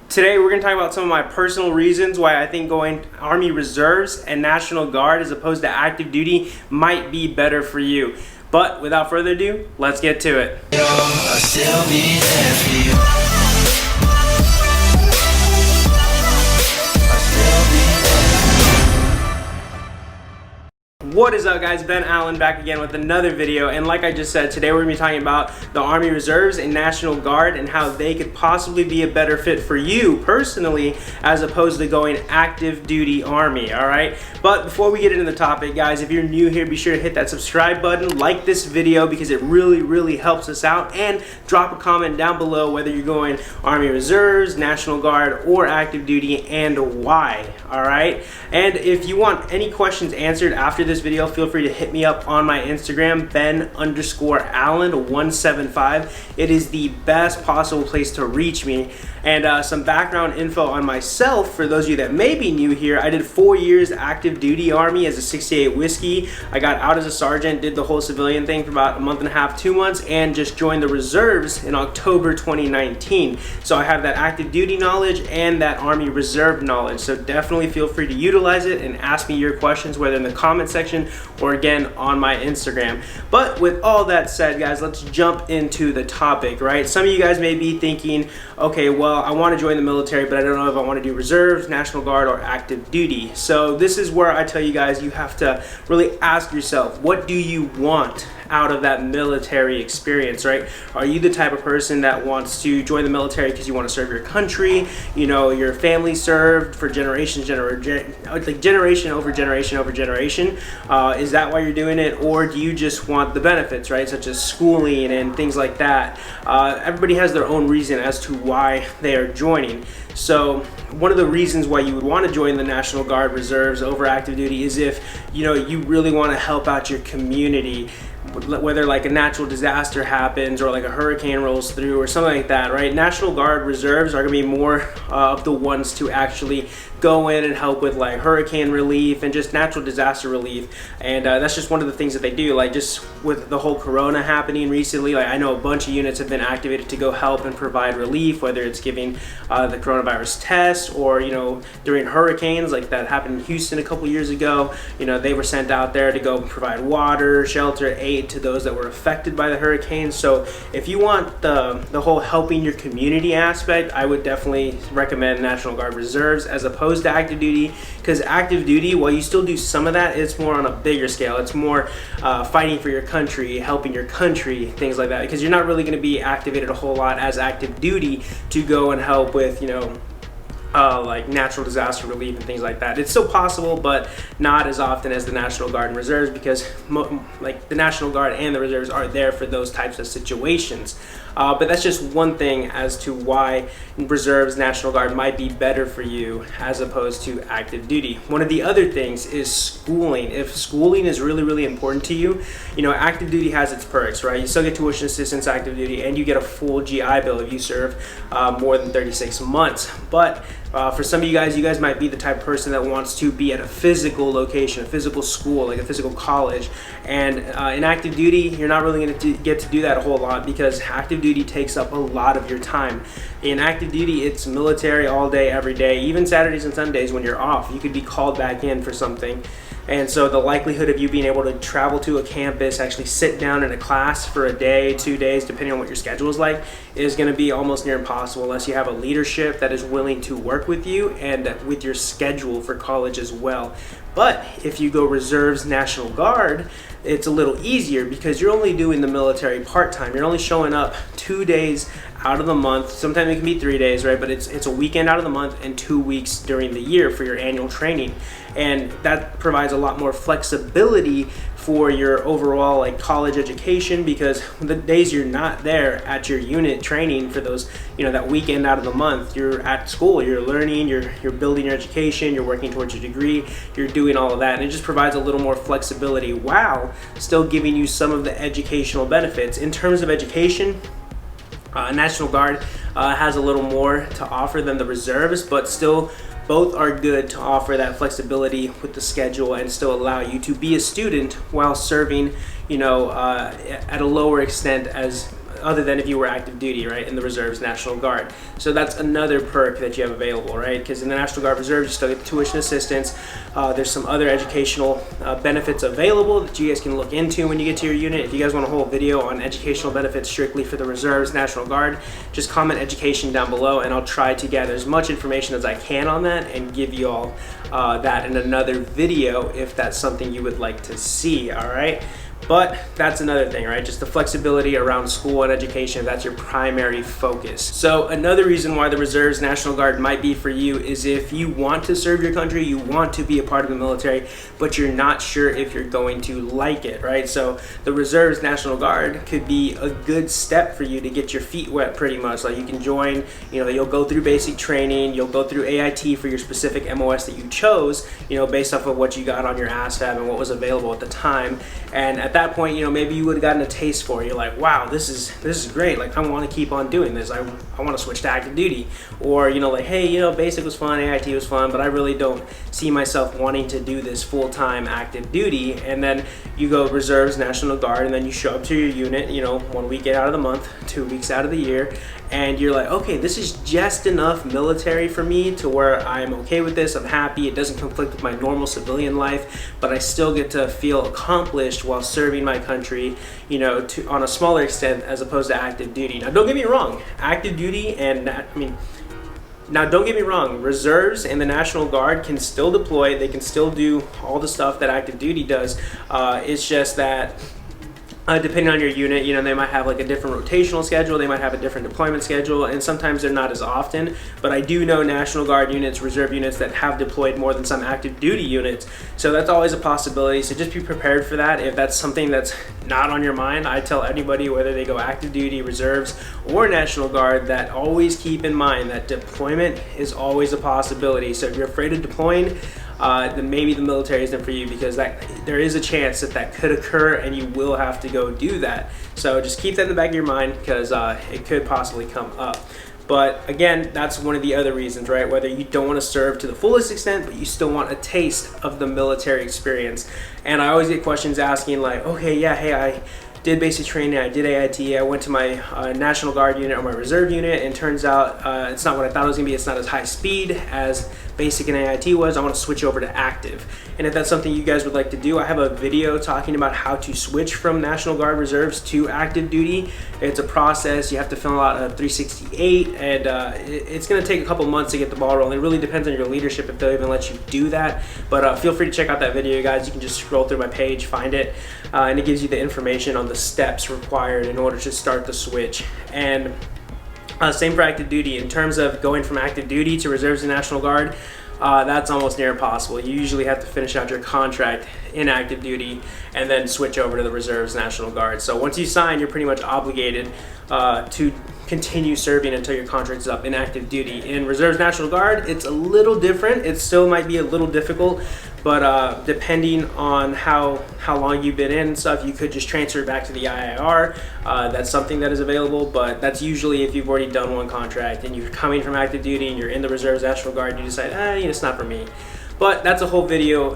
Today we're going to talk about some of my personal reasons why I think going Army Reserves and National Guard as opposed to active duty might be better for you. But without further ado, let's get to it. What is up, guys? Ben Allen back again with another video, and like I just said, today we're going to be talking about the Army Reserves and National Guard and how they could possibly be a better fit for you personally as opposed to going active duty Army, alright? But before we get into the topic, guys, if you're new here, be sure to hit that subscribe button, like this video because it really helps us out, and drop a comment down below whether you're going Army Reserves, National Guard, or active duty and why, alright? And if you want any questions answered after this video, feel free to hit me up on my Instagram, Ben_Allen175. It is the best possible place to reach me. And some background info on myself for those of you that may be new here. I did 4 years active duty Army as a 68 Whiskey. I got out as a sergeant, did the whole civilian thing for about a month and a half, 2 months, and just joined the reserves in October 2019. So I have that active duty knowledge and that Army Reserve knowledge. So definitely feel free to utilize it and ask me your questions, whether in the comment section or again on my Instagram. But with all that said, guys, let's jump into the topic, right? Some of you guys may be thinking, okay, well, I want to join the military, but I don't know if I want to do reserves, National Guard, or active duty. So this is where I tell you guys, you have to really ask yourself, what do you want out of that military experience, right? Are you the type of person that wants to join the military because you want to serve your country, you know, your family served for generations, like generation over generation over generation? Is that why you're doing it? Or do you just want the benefits, right? Such as schooling and things like that. Everybody has their own reason as to why they are joining. So one of the reasons why you would want to join the National Guard Reserves over active duty is if, you know, you really want to help out your community, whether like a natural disaster happens or like a hurricane rolls through or something like that, right? National Guard Reserves are going to be more of the ones to actually go in and help with like hurricane relief and just natural disaster relief. And that's just one of the things that they do. Like just with the whole corona happening recently, like I know a bunch of units have been activated to go help and provide relief, whether it's giving the coronavirus test or, you know, during hurricanes like that happened in Houston a couple years ago. You know, they were sent out there to go provide water, shelter, aid to those that were affected by the hurricane. So if you want the whole helping your community aspect, I would definitely recommend National Guard Reserves as opposed to active duty, because active duty, while you still do some of that, it's more on a bigger scale. It's more fighting for your country, helping your country, things like that, because you're not really going to be activated a whole lot as active duty to go and help with, you know, like natural disaster relief and things like that. It's still possible, but not as often as the National Guard and Reserves, because like the National Guard and the Reserves are there for those types of situations. But that's just one thing as to why Reserves, National Guard might be better for you as opposed to active duty. One of the other things is schooling. If schooling is really important to you, you know, active duty has its perks, right? You still get tuition assistance active duty, and you get a full GI Bill if you serve more than 36 months. But for some of you guys might be the type of person that wants to be at a physical location, a physical school, like a physical college. And in active duty, you're not really going to get to do that a whole lot, because active duty takes up a lot of your time. In active duty, it's military all day, every day, even Saturdays and Sundays when you're off. You could be called back in for something. And so the likelihood of you being able to travel to a campus, actually sit down in a class for a day, 2 days, depending on what your schedule is like, is going to be almost near impossible unless you have a leadership that is willing to work with you and with your schedule for college as well. But if you go Reserves, National Guard, it's a little easier because you're only doing the military part-time. You're only showing up 2 days out of the month. Sometimes it can be 3 days, right? But it's a weekend out of the month and 2 weeks during the year for your annual training. And that provides a lot more flexibility for your overall like college education, because the days you're not there at your unit training for those, you know, that weekend out of the month, you're at school, you're learning, you're building your education, you're working towards your degree, you're doing all of that, and it just provides a little more flexibility while still giving you some of the educational benefits. In terms of education, National Guard has a little more to offer than the Reserves, but still both are good to offer that flexibility with the schedule and still allow you to be a student while serving, you know, at a lower extent as other than if you were active duty, right, in the Reserves National Guard. So that's another perk that you have available, right? Because in the National Guard Reserves, you still get tuition assistance. There's some other educational benefits available that you guys can look into when you get to your unit. If you guys want a whole video on educational benefits strictly for the Reserves National Guard, just comment education down below, and I'll try to gather as much information as I can on that and give you all that in another video if that's something you would like to see. All right. But that's another thing, right? Just the flexibility around school and education, that's your primary focus. So another reason why the Reserves National Guard might be for you is if you want to serve your country, you want to be a part of the military, but you're not sure if you're going to like it, right? So the Reserves National Guard could be a good step for you to get your feet wet pretty much. Like you can join, you'll go through basic training, you'll go through AIT for your specific MOS that you chose, based off of what you got on your ASVAB and what was available at the time. And at that point, maybe you would have gotten a taste for it. You're like, wow, this is great. Like, I want to keep on doing this. I want to switch to active duty. Or, like, hey, basic was fun, AIT was fun, but I really don't see myself wanting to do this full-time active duty. And then you go Reserves National Guard, and then you show up to your unit, 1 week out of the month, 2 weeks out of the year, and you're like, okay, this is just enough military for me to where I'm okay with this, I'm happy, it doesn't conflict with my normal civilian life, but I still get to feel accomplished while serving my country, on a smaller extent as opposed to active duty. Now, don't get me wrong, active duty don't get me wrong, Reserves and the National Guard can still deploy, they can still do all the stuff that active duty does. It's just that depending on your unit, they might have like a different rotational schedule, they might have a different deployment schedule, and sometimes they're not as often. But I do know National Guard units, Reserve units that have deployed more than some active duty units. So that's always a possibility. So just be prepared for that. If that's something that's not on your mind, I tell anybody, whether they go active duty, Reserves, or National Guard, that always keep in mind that deployment is always a possibility. So if you're afraid of deploying, then maybe the military isn't for you, because there is a chance that could occur and you will have to go do that. So just keep that in the back of your mind, because it could possibly come up. But again, that's one of the other reasons, right? Whether you don't want to serve to the fullest extent, but you still want a taste of the military experience. And I always get questions asking like, okay, yeah, hey, I did basic training, I did AIT, I went to my National Guard unit or my Reserve unit, and turns out it's not what I thought it was going to be. It's not as high speed as basic and AIT was. I want to switch over to active. And if that's something you guys would like to do, I have a video talking about how to switch from National Guard Reserves to active duty. It's a process. You have to fill out a 368, and it's going to take a couple months to get the ball rolling. It really depends on your leadership if they'll even let you do that. But feel free to check out that video, guys. You can just scroll through my page, find it, and it gives you the information on the steps required in order to start the switch. And same for active duty. In terms of going from active duty to Reserves and National Guard, that's almost near impossible. You usually have to finish out your contract in active duty and then switch over to the Reserves National Guard. So once you sign, you're pretty much obligated to continue serving until your contract is up in active duty. In Reserves National Guard, it's a little different. It still might be a little difficult, but depending on how long you've been in and stuff, you could just transfer back to the IIR. That's something that is available, but that's usually if you've already done one contract and you're coming from active duty and you're in the Reserves National Guard, you decide, it's not for me. But that's a whole video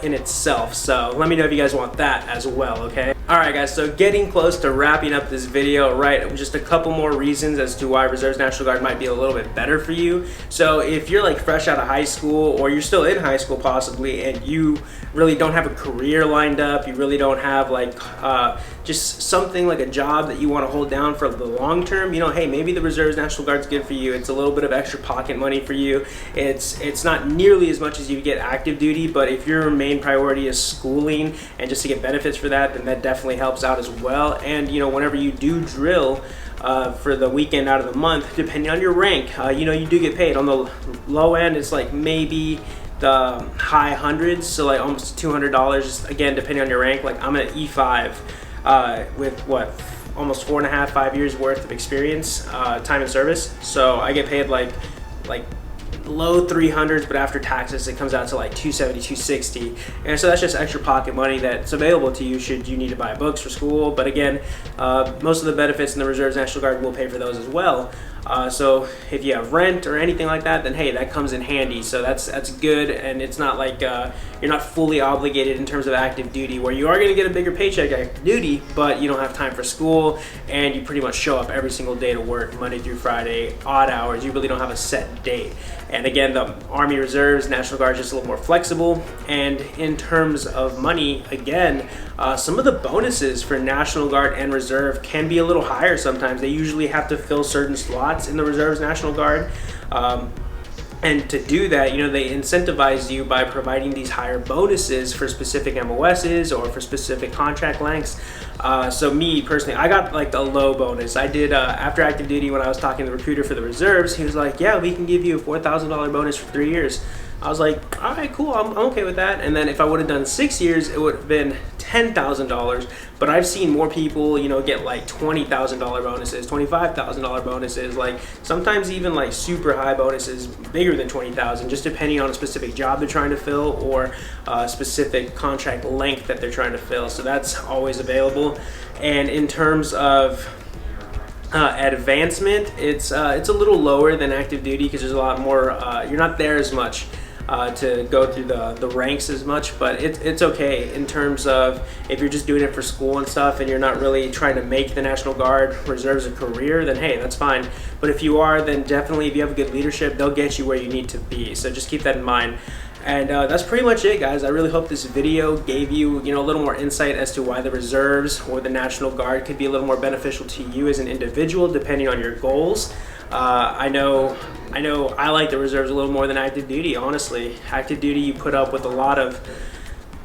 in itself, so let me know if you guys want that as well, okay? Alright guys, so getting close to wrapping up this video, right? Just a couple more reasons as to why Reserves National Guard might be a little bit better for you. So if you're like fresh out of high school, or you're still in high school possibly, and you really don't have a career lined up, you really don't have like just something like a job that you want to hold down for the long term, hey, maybe the Reserves National Guard's good for you. It's a little bit of extra pocket money for you. It's not nearly as much as you get active duty, but if your main priority is schooling and just to get benefits for that, then that definitely helps out as well. And whenever you do drill for the weekend out of the month, depending on your rank, you do get paid. On the low end, it's like maybe the high hundreds, so like almost $200, again depending on your rank. Like I'm at E5 with almost 4.5, 5 years worth of experience, time in service, so I get paid like low 300s, but after taxes it comes out to like 270, 260, and so that's just extra pocket money that's available to you should you need to buy books for school. But again, most of the benefits in the Reserves National Guard will pay for those as well. So if you have rent or anything like that, then hey, that comes in handy. So that's good, and it's not like you're not fully obligated in terms of active duty, where you are going to get a bigger paycheck active duty, but you don't have time for school, and you pretty much show up every single day to work, Monday through Friday, odd hours. You really don't have a set date. And again, the Army Reserves, National Guard is just a little more flexible. And in terms of money, again, some of the bonuses for National Guard and Reserve can be a little higher sometimes. They usually have to fill certain slots in the Reserves, National Guard. And to do that, they incentivize you by providing these higher bonuses for specific MOSs or for specific contract lengths. So me personally, I got like the low bonus. I did after active duty, when I was talking to the recruiter for the Reserves, he was like, yeah, we can give you a $4,000 bonus for 3 years. I was like, all right, cool, I'm okay with that. And then if I would have done 6 years, it would have been $10,000. But I've seen more people, get like $20,000 bonuses, $25,000 bonuses, like sometimes even like super high bonuses, bigger than $20,000, just depending on a specific job they're trying to fill or a specific contract length that they're trying to fill. So that's always available. And in terms of advancement, it's a little lower than active duty because there's a lot more, you're not there as much to go through the ranks as much, but it's okay in terms of if you're just doing it for school and stuff and you're not really trying to make the National Guard Reserves a career, then hey, that's fine. But if you are, then definitely if you have good leadership, they'll get you where you need to be. So just keep that in mind. And that's pretty much it, guys. I really hope this video gave you, a little more insight as to why the Reserves or the National Guard could be a little more beneficial to you as an individual, depending on your goals. I know I like the Reserves a little more than active duty, honestly. Active duty, you put up with a lot of,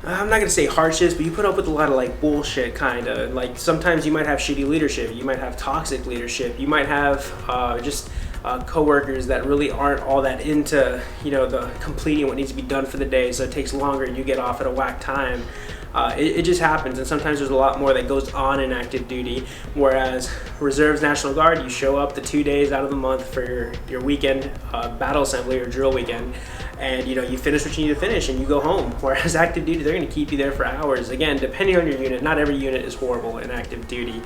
I'm not going to say hardships, but you put up with a lot of like bullshit, kind of. Like sometimes you might have shitty leadership, you might have toxic leadership, you might have just coworkers that really aren't all that into, the completing what needs to be done for the day, so it takes longer and you get off at a whack time. It just happens, and sometimes there's a lot more that goes on in active duty, whereas Reserves, National Guard, you show up the 2 days out of the month for your weekend battle assembly or drill weekend, and you finish what you need to finish and you go home. Whereas active duty, they're going to keep you there for hours. Again, depending on your unit, not every unit is horrible in active duty.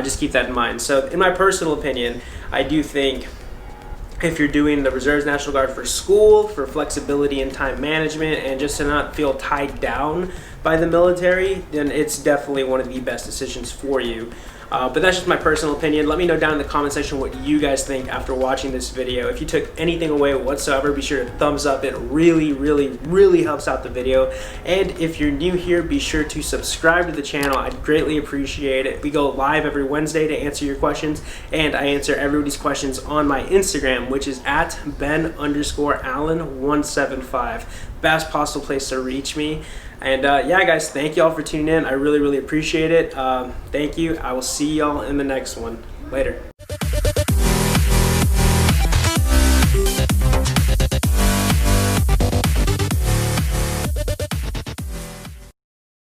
Just keep that in mind. So in my personal opinion, I do think if you're doing the Reserves, National Guard for school, for flexibility and time management, and just to not feel tied down by the military, then it's definitely one of the best decisions for you. But that's just my personal opinion. Let me know down in the comment section what you guys think after watching this video. If you took anything away whatsoever, be sure to thumbs up. It really, really, really helps out the video. And if you're new here, be sure to subscribe to the channel. I'd greatly appreciate it. We go live every Wednesday to answer your questions, and I answer everybody's questions on my Instagram, which is at Ben_Allen175. Best possible place to reach me. And yeah, guys, thank y'all for tuning in. I really, really appreciate it. Thank you. I will see y'all in the next one. Later.